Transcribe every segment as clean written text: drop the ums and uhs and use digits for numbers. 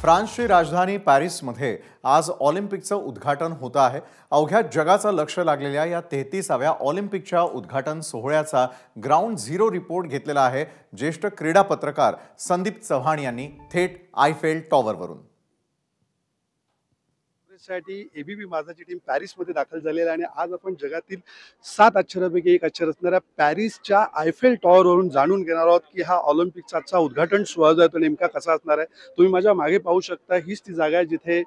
फ्रान्सची राजधानी पॅरिसमध्ये आज ऑलिम्पिकचं उद्घाटन होतं आहे। अवघ्या जगाचं लक्ष लागलेल्या या 33व्या ऑलिम्पिकच्या उद्घाटन सोहळ्याचा ग्राउंड झिरो रिपोर्ट घेतलेला आहे ज्येष्ठ क्रीडा पत्रकार संदीप चव्हाण यांनी थेट आयफेल टॉवरवरून। साठी एबीपी माझाची टीम पॅरिसमध्ये दाखल झालेला आहे आणि आज आपण जगातील 7 आश्चर्यापैकी एक आश्चर्य असणाऱ्या पॅरिसच्या आयफेल टॉवरवरून जाणून घेणार आहोत की हा ऑलिम्पिकचा आजचा उद्घाटन सोहळा जो आहे तो नेमका कसा असणार आहे। तुम्ही माझ्या मागे पाहू शकता, हीच ती जागा आहे जिथे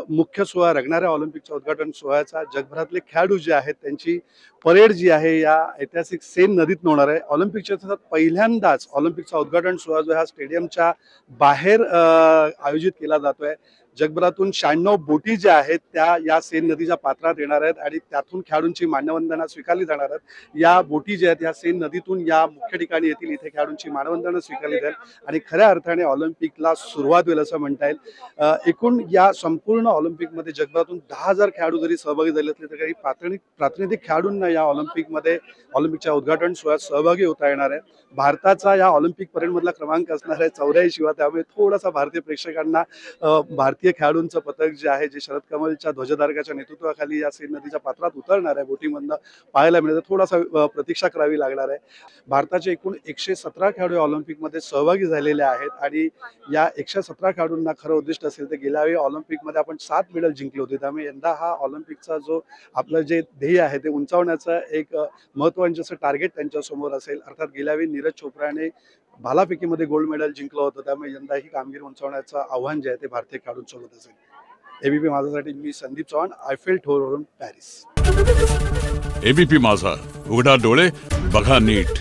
मुख्य सोहळा रंगणाऱ्या ऑलिम्पिकच्या उद्घाटन सोहळ्याचा जगभरातले खेळाडू जे आहेत त्यांची परेड जी आहे या ऐतिहासिक सेन नदीत होणार आहे। ऑलिम्पिकच्या इतिहासात पहिल्यांदाच ऑलिम्पिकचा उद्घाटन सोहळा जो हा स्टेडियमच्या बाहेर आयोजित केला जातोय। जगभरातून 96 बोटी ज्या आहेत त्या या सेन नदीच्या पात्रात येणार आहेत आणि त्यातून खेळाडूंची मानवंदना स्वीकारली जाणार आहेत। या बोटी ज्या आहेत या सेन नदीतून या मुख्य ठिकाणी येतील, इथे खेळाडूंची मानवंदना स्वीकारली जाईल आणि खऱ्या अर्थाने ऑलिम्पिकला सुरुवात होईल असं म्हणता येईल। एकूण या संपूर्ण ऑलिम्पिकमध्ये जगभरातून 10,000 खेळाडू जरी सहभागी झाले असले तरी काही प्रातिनिधिक खेळाडूंना या ऑलिम्पिकच्या उद्घाटन सोहळ्यात सहभागी होता येणार आहे। भारताचा या ऑलिम्पिक परेडमधला क्रमांक असणार आहे 84, त्यामुळे थोडासा भारतीय प्रेक्षकांना भारतीय खेळाडूंचं पथक जे आहे जे शरद कमलच्या ध्वजधारकाच्या नेतृत्वाखाली या सेन नदीच्या पात्रात उतरणार आहे बोटीमधनं पाहायला मिळेल, थोडासा प्रतीक्षा करावी लागणार आहे। भारताचे एकूण 117 खेळाडू ऑलिम्पिकमध्ये सहभागी झालेले आहेत आणि या 117 खेळाडूंना खरं उद्दिष्ट असेल तर गेल्या वेळी ऑलिम्पिकमध्ये आपण 7 मेडल जिंकले होते, त्यामुळे यंदा हा ऑलिम्पिकचा जो आपलं जे ध्येय आहे ते उंचावण्याचं एक महत्त्वाचं असं टार्गेट त्यांच्यासमोर असेल। अर्थात गेल्या वेळी नीरज चोप्राने भालाफेकीमध्ये गोल्ड मेडल जिंकलं होतं, त्यामुळे यंदा ही कामगिरी उंचावण्याचं आव्हान जे आहे ते भारतीय खेळाडूंसोबत असेल। एबीपी माझासाठी मी संदीप चव्हाण, आयफेल टॉवरवरून पॅरिस। एबीपी माझा, उघडा डोळे बघा नीट।